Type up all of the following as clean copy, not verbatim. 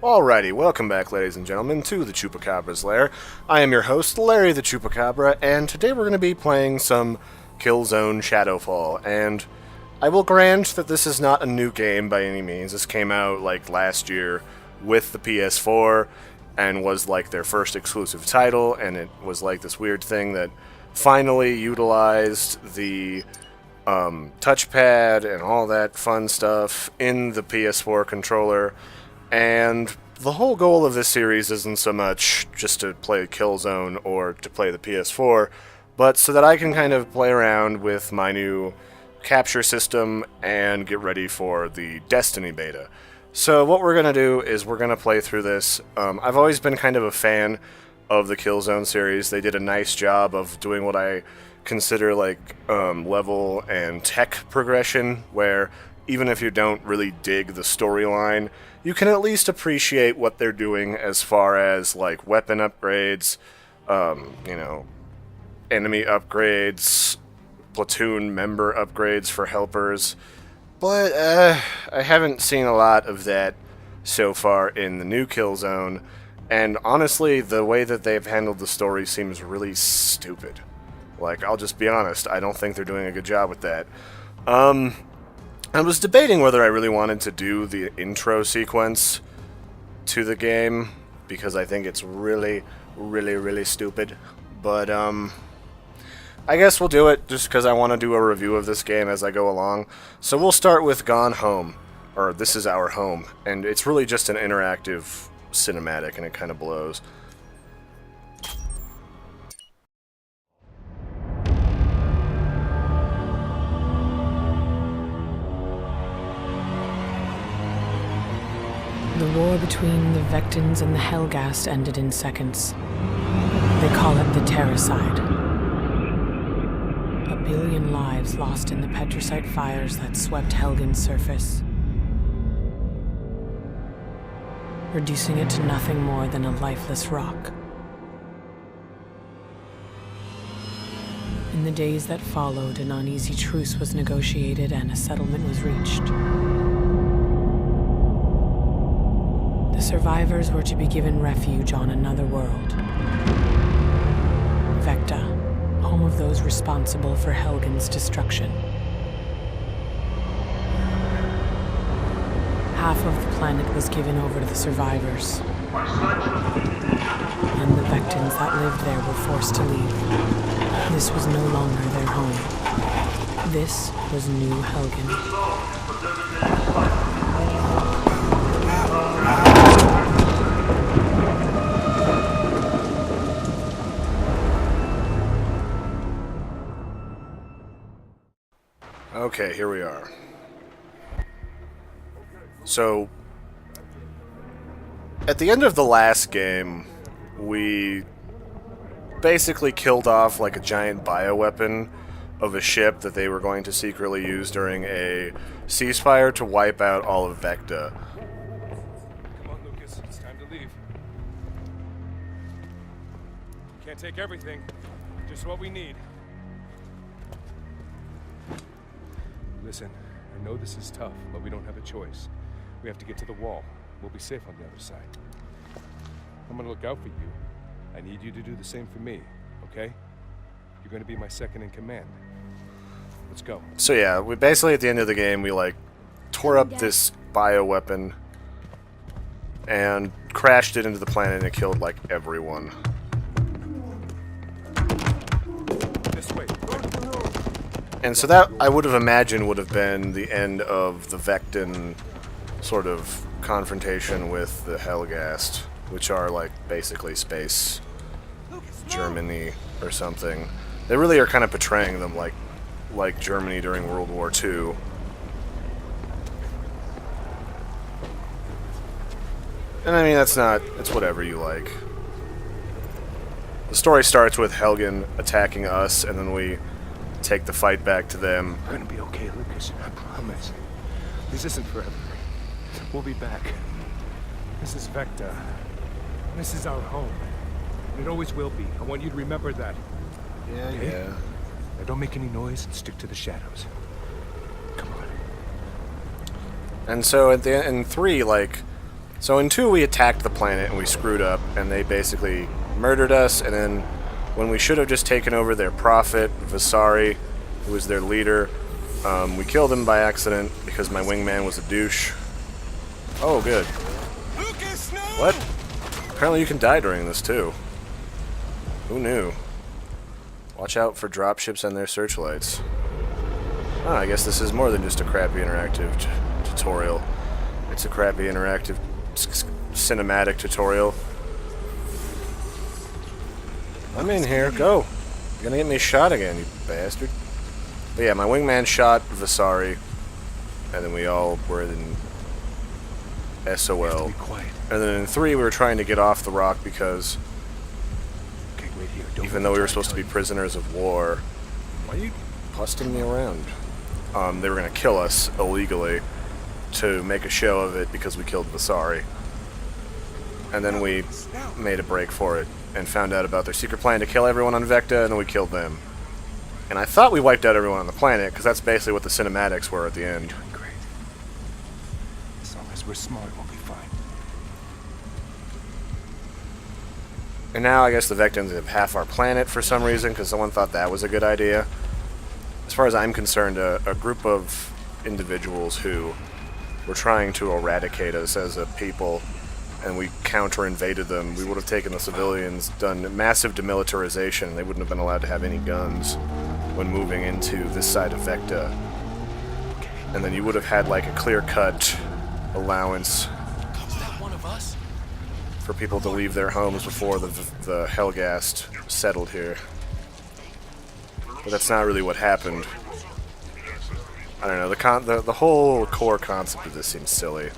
Alrighty, welcome back, ladies and gentlemen, to the Chupacabra's Lair. I am your host, Larry the Chupacabra, and today we're going to be playing some Killzone Shadowfall. And I will grant that this is not a new game by any means. This came out like last year with the PS4 and was like their first exclusive title, and it was like this weird thing that finally utilized the touchpad and all that fun stuff in the PS4 controller. And the whole goal of this series isn't so much just to play Killzone or to play the PS4, but so that I can kind of play around with my new capture system and get ready for the Destiny beta. So what we're going to do is we're going to play through this. I've always been kind of a fan of the Killzone series. They did a nice job of doing what I consider like level and tech progression, where even if you don't really dig the storyline, you can at least appreciate what they're doing as far as like weapon upgrades, enemy upgrades, platoon member upgrades for helpers. But I haven't seen a lot of that so far in the new Killzone, and honestly, the way that they've handled the story seems really stupid. Like, I'll just be honest, I don't think they're doing a good job with that. I was debating whether I really wanted to do the intro sequence to the game, because I think it's really, really stupid. But, I guess we'll do it just because I want to do a review of this game as I go along. So we'll start with Gone Home, or This Is Our Home, and it's really just an interactive cinematic, and it kind of blows. The war between the Vektans and the Helghast ended in seconds. They call it the Terracide. 1 billion lives lost in the petricite fires that swept Helgen's surface, reducing it to nothing more than a lifeless rock. In the days that followed, an uneasy truce was negotiated and a settlement was reached. The survivors were to be given refuge on another world. Vekta, home of those responsible for Helgen's destruction. Half of the planet was given over to the survivors, and the Vektans that lived there were forced to leave. This was no longer their home. This was New Helgen. Okay, here we are. So, at the end of the last game, we basically killed off like a giant bioweapon of a ship that they were going to secretly use during a ceasefire to wipe out all of Vekta. Come on, Lucas, it's time to leave. Can't take everything, just what we need. Listen, I know this is tough, but we don't have a choice. We have to get to the wall. We'll be safe on the other side. I'm gonna look out for you. I need you to do the same for me, okay? You're gonna be my second in command. Let's go. So yeah, we basically at the end of the game, we like tore up this bioweapon and crashed it into the planet, and it killed like everyone. This way. And so that, I would have imagined, would have been the end of the Vektan sort of confrontation with the Helghast, which are like basically space Germany or something. They really are kind of portraying them like Germany during World War II. And I mean, it's whatever you like. The story starts with Helgen attacking us, and then we take the fight back to them. We're gonna be okay, Lucas. I promise. This isn't forever. We'll be back. This is Vekta. This is our home. And it always will be. I want you to remember that. Yeah, Okay? yeah. Now don't make any noise and stick to the shadows. Come on. And so in 3, like, So in 2, we attacked the planet and we screwed up, and they basically murdered us, and then when we should have just taken over their prophet, Visari, who was their leader, we killed him by accident because my wingman was a douche. Oh, good. Lucas, no! What? Apparently you can die during this, too. Who knew? Watch out for dropships and their searchlights. Oh, I guess this is more than just a crappy interactive tutorial. It's a crappy interactive cinematic tutorial. I'm in here. Go. You're gonna get me shot again, you bastard. But yeah, my wingman shot Visari, and then we all were in SOL. And then in 3, we were trying to get off the rock because even though we were supposed to be prisoners of war, why are you busting me around? They were going to kill us illegally to make a show of it because we killed Visari. And then we made a break for it and found out about their secret plan to kill everyone on Vekta, and then we killed them. And I thought we wiped out everyone on the planet, because that's basically what the cinematics were at the end. Great. As long as we're smart, we'll be fine. And now I guess the Vektans have half our planet for some reason, because someone thought that was a good idea. As far as I'm concerned, a group of individuals who were trying to eradicate us as a people, and we counter-invaded them, we would have taken the civilians, done massive demilitarization, and they wouldn't have been allowed to have any guns when moving into this side of Vekta. And then you would have had like a clear-cut allowance for people to leave their homes before the Helghast settled here. But that's not really what happened. I don't know, the whole core concept of this seems silly.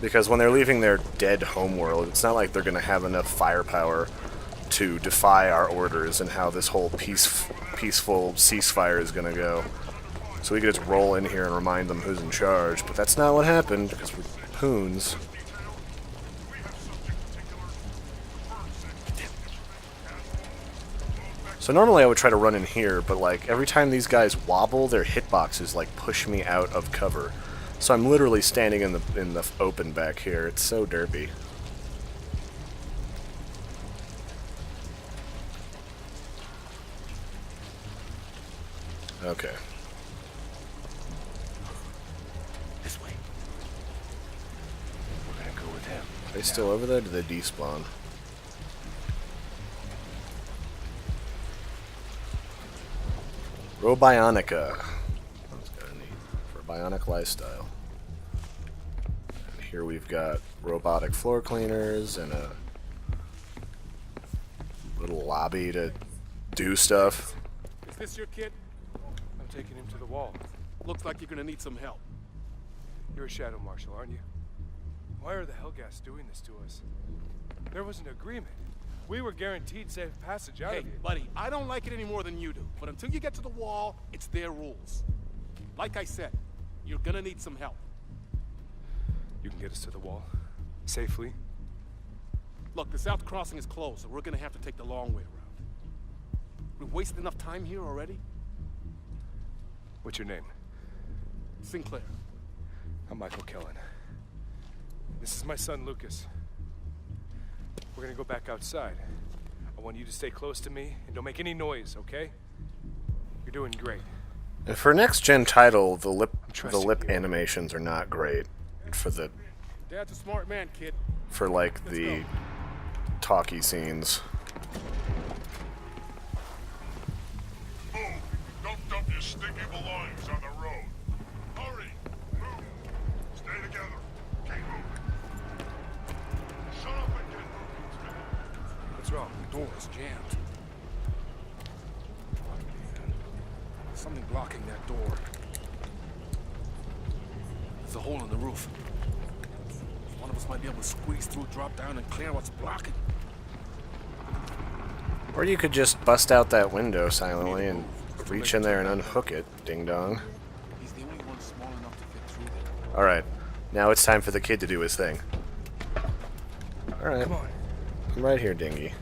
Because when they're leaving their dead homeworld, it's not like they're going to have enough firepower to defy our orders and how this whole peaceful ceasefire is going to go. So we could just roll in here and remind them who's in charge. But that's not what happened, because we're poons. So normally I would try to run in here, but like every time these guys wobble, their hitboxes like push me out of cover. So I'm literally standing in the open back here. It's so derpy. Okay. This way. We're gonna go with him. Are they still over there? Or did they despawn? Robionica. That's kind of neat. For a bionic lifestyle. And here we've got robotic floor cleaners and a little lobby to do stuff. Is this your kid? I'm taking him to the wall. Looks like you're gonna need some help. You're a Shadow Marshal, aren't you? Why are the Helghast doing this to us? There was an agreement. We were guaranteed safe passage out Hey, of here. buddy, I don't like it any more than you do. But until you get to the wall, it's their rules. Like I said, you're gonna need some help. You can get us to the wall safely. Look, the south crossing is closed, so we're gonna have to take the long way around. We've wasted enough time here already. What's your name? Sinclair. I'm Michael Kellen. This is my son, Lucas. We're gonna go back outside. I want you to stay close to me and don't make any noise, okay? You're doing great. And for next gen title, the lip trusting you. animations are not great for Dad's a smart man, kid. like the talky scenes. Move! Don't dump your stinky belongings on the road. Hurry! Move! Stay together. Keep moving. Shut up and get moving. What's wrong? The door is jammed. There's something blocking that door. There's a hole in the roof. One of us might be able to squeeze through, drop down, and clear what's blocking. Or you could just bust out that window silently and reach in there and unhook it, ding dong. He's the only one small enough to fit through there. Alright, now it's time for the kid to do his thing. Alright, Come on. I'm right here, Dingy.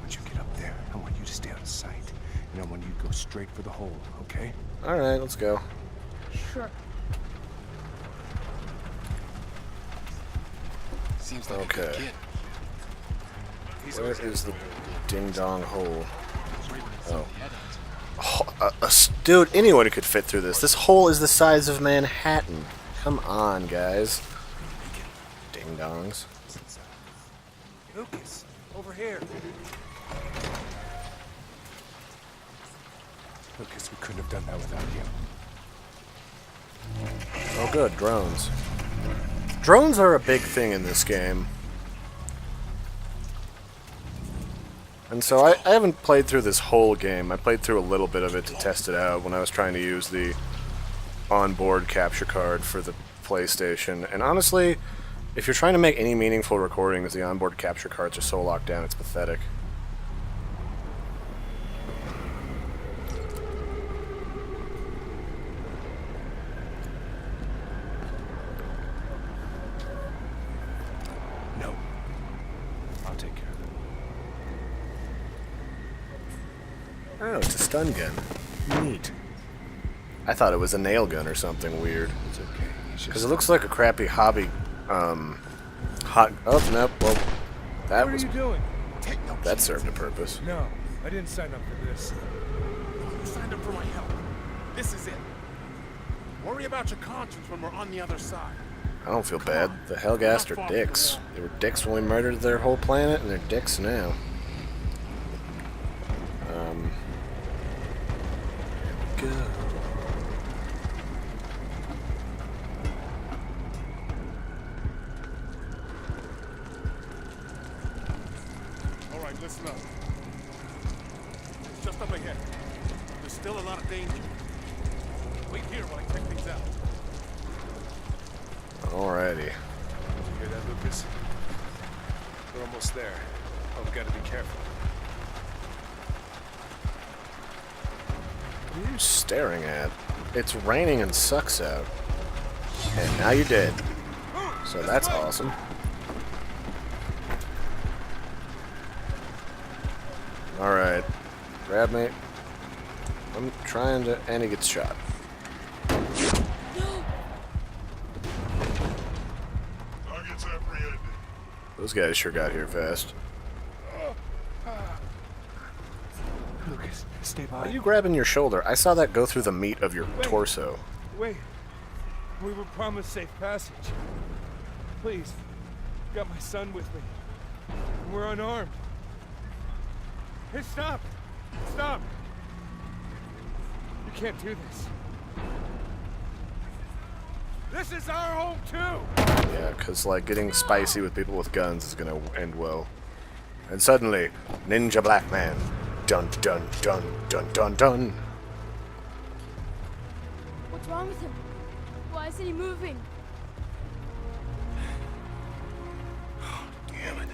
Once you get up there, I want you to stay out of sight. And I want you to go straight for the hole, okay? Alright, let's go. Sure. Seems like a good Okay. kid. Where is the ding-dong hole? Oh. Headhunt. Dude, anyone could fit through this. This hole is the size of Manhattan. Come on, guys. Ding-dongs. Lucas, over here. Lucas, we couldn't have done that without you. Oh good, drones. Drones are a big thing in this game. And so I haven't played through this whole game. I played through a little bit of it to test it out when I was trying to use the onboard capture card for the PlayStation. And honestly, if you're trying to make any meaningful recordings, the onboard capture cards are so locked down, it's pathetic. No. I'll take care of it. Oh, it's a stun gun. Neat. I thought it was a nail gun or something weird. It's okay. Because it looks like a crappy hobby, hot... Oh, nope, well, that What was... are you doing? Take no That served a purpose. No, I didn't sign up for this. You signed up for my help. This is it. Worry about your conscience when we're on the other side. I don't feel bad. The Helghast are dicks. They were dicks when we murdered their whole planet, and they're dicks now. Go. All right, listen up. It's just up ahead. There's still a lot of danger. Wait here while I check things out. Alrighty. You hear that, Lucas? We're almost there. Oh, we gotta be careful. What are you staring at? It's raining and sucks out. And now you're dead. So that's awesome. Alright. Grab me. I'm trying to... And he gets shot. Targets apprehended. Those guys sure got here fast. Lucas, stay Why by. are you grabbing your shoulder? I saw that go through the meat of your torso. Wait. We were promised safe passage. Please. Got my son with me. We're unarmed. Hey, stop! Stop! You can't do this. This is our home, too! Yeah, because, like, getting spicy with people with guns is gonna end well. And suddenly, Ninja Black Man. Dun dun dun dun dun dun. What's wrong with him? Why isn't he moving? Damn it.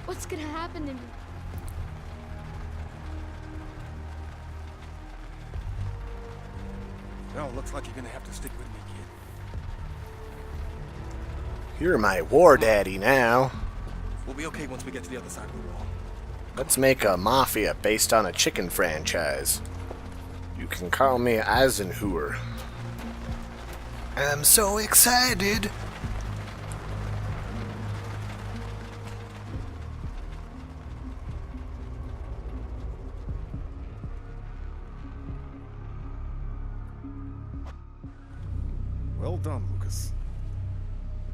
What's gonna happen to me? Well, looks like you're gonna have to stick with me, kid. You're my war daddy now. We'll be okay once we get to the other side of the wall. Let's make a mafia based on a chicken franchise. You can call me Eisenhower. I'm so excited. Well done, Lucas.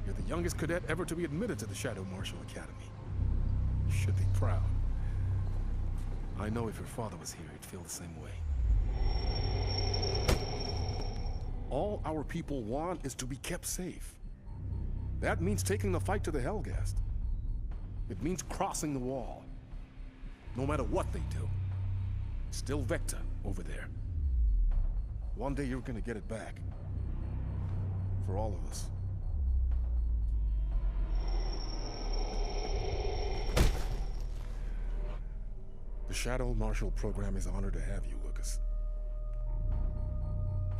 You're the youngest cadet ever to be admitted to the Shadow Marshal Academy. You should be proud. I know if your father was here, he'd feel the same way. All our people want is to be kept safe. That means taking the fight to the Helghast. It means crossing the wall. No matter what they do. Still Vecta over there. One day you're gonna get it back. For all of us. The Shadow Marshal program is honored to have you, Lucas.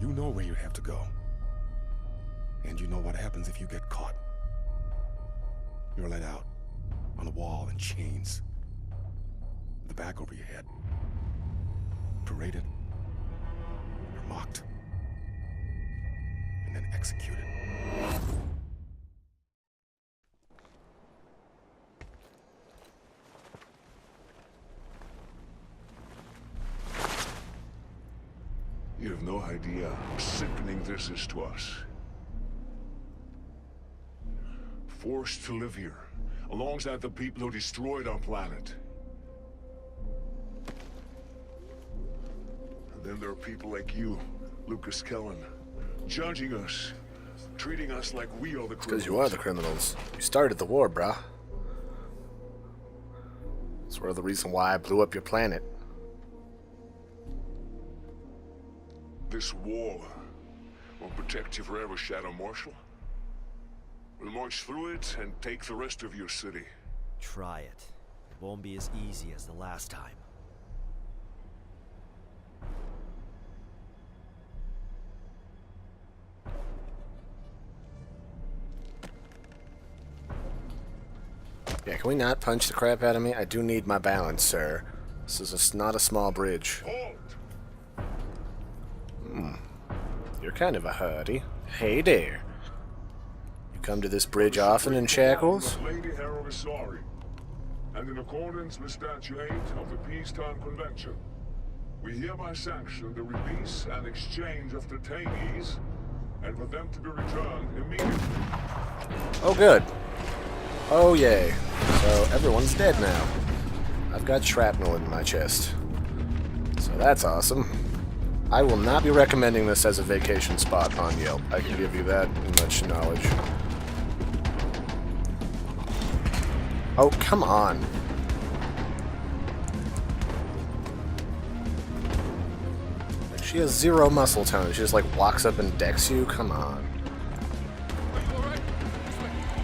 You know where you have to go. And you know what happens if you get caught. You're let out on a wall in chains. With the back over your head. Paraded. Or mocked. executed. You have no idea how sickening this is to us. Forced to live here, alongside the people who destroyed our planet. And then there are people like you, Lucas Kellen, judging us, treating us like we are the criminals. Because you are the criminals. You started the war, brah. That's sort of the reason why I blew up your planet. This wall will protect you forever, Shadow Marshal. We'll march through it and take the rest of your city. Try it. It won't be as easy as the last time. Yeah, can we not punch the crap out of me? I do need my balance, sir. This is not a small bridge. Halt! You're kind of a hurdy. Hey there. You come to this bridge often in shackles? Lady Harrow is sorry. And in accordance with Statute 8 of the Peacetime Convention, we hereby sanction the release and exchange of detainees, and for them to be returned immediately. Oh, good. Oh, yay. So everyone's dead now. I've got shrapnel in my chest. So that's awesome. I will not be recommending this as a vacation spot on Yelp. I can give you that much knowledge. Oh, come on. Like, she has zero muscle tone. She just, like, walks up and decks you? Come on.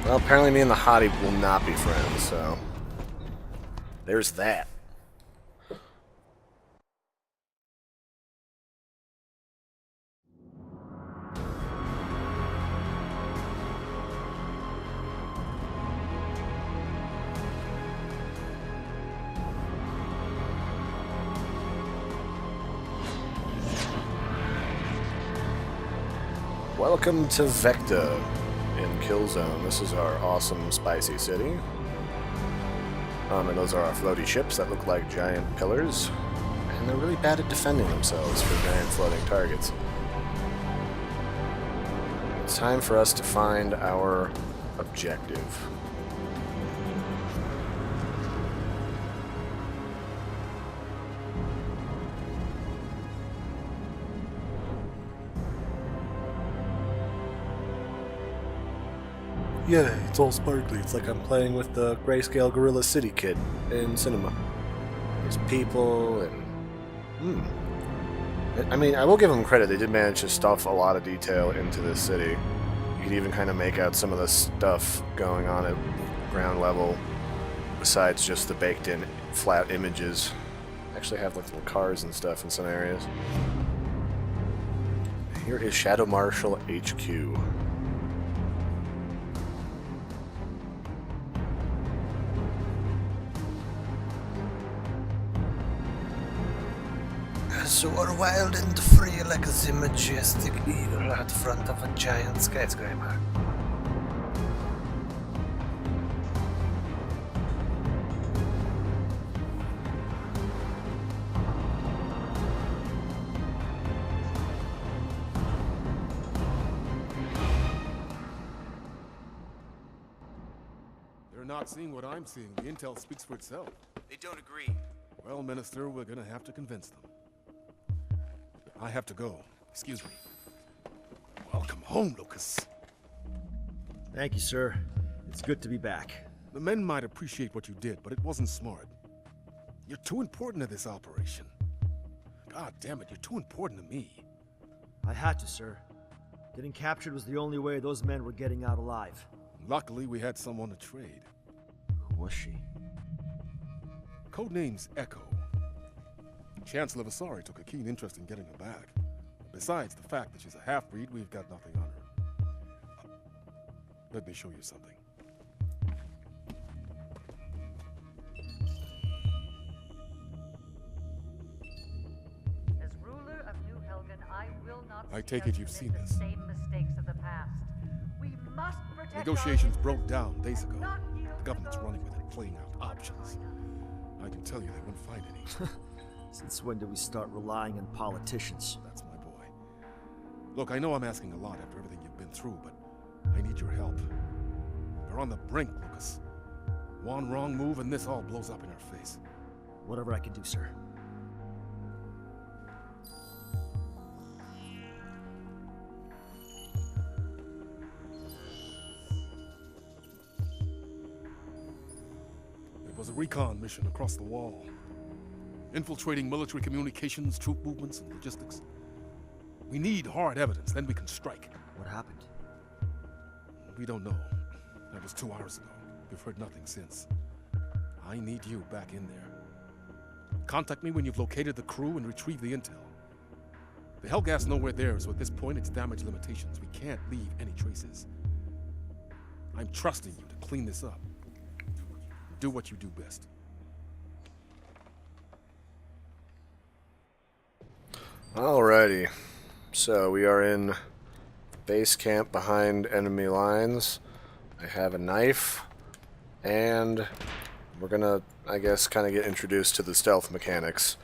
Well, apparently me and the hottie will not be friends, so... there's that. Welcome to Vekta in Killzone. This is our awesome spicy city. And those are our floaty ships that look like giant pillars. And they're really bad at defending themselves for giant floating targets. It's time for us to find our objective. Yeah, it's all sparkly. It's like I'm playing with the Grayscale Gorilla City kit in cinema. There's people and... I mean, I will give them credit. They did manage to stuff a lot of detail into this city. You could even kind of make out some of the stuff going on at ground level, besides just the baked-in flat images. Actually have like little cars and stuff in some areas. Here is Shadow Marshal HQ. Soar wild and free like the majestic eagle at the front of a giant skyscraper. They're not seeing what I'm seeing. The intel speaks for itself. They don't agree. Well, Minister, we're gonna have to convince them. I have to go. Excuse me. Welcome home, Lucas. Thank you, sir. It's good to be back. The men might appreciate what you did, but it wasn't smart. You're too important to this operation. God damn it, you're too important to me. I had to, sir. Getting captured was the only way those men were getting out alive. Luckily, we had someone to trade. Who was she? Codename's Echo. Chancellor Vasari took a keen interest in getting her back. Besides the fact that she's a half-breed, we've got nothing on her. Let me show you something. As ruler of New Helgen, I will not I take it you've seen this. Same mistakes of the past. We must protect Negotiations our broke down days ago. not yield The to government's those running with it, who playing out options. I can tell you they wouldn't find any. Since when do we start relying on politicians? That's my boy. Look, I know I'm asking a lot after everything you've been through, but I need your help. We're on the brink, Lucas. One wrong move and this all blows up in our face. Whatever I can do, sir. It was a recon mission across the wall. Infiltrating military communications, troop movements, and logistics. We need hard evidence, then we can strike. What happened? We don't know. That was 2 hours ago. We've heard nothing since. I need you back in there. Contact me when you've located the crew and retrieved the intel. The Helghast know we're there, so at this point it's damage limitations. We can't leave any traces. I'm trusting you to clean this up. Do what you do best. Alrighty. So we are in base camp behind enemy lines. I have a knife, and we're gonna, I guess, kind of get introduced to the stealth mechanics.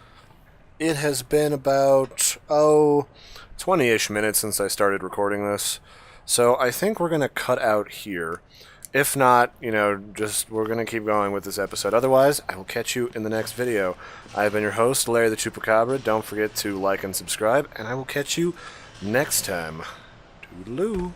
It has been about, 20-ish minutes since I started recording this, so I think we're gonna cut out here. If not, just we're gonna keep going with this episode. Otherwise, I will catch you in the next video. I've been your host, Larry the Chupacabra. Don't forget to like and subscribe, and I will catch you next time. Toodaloo.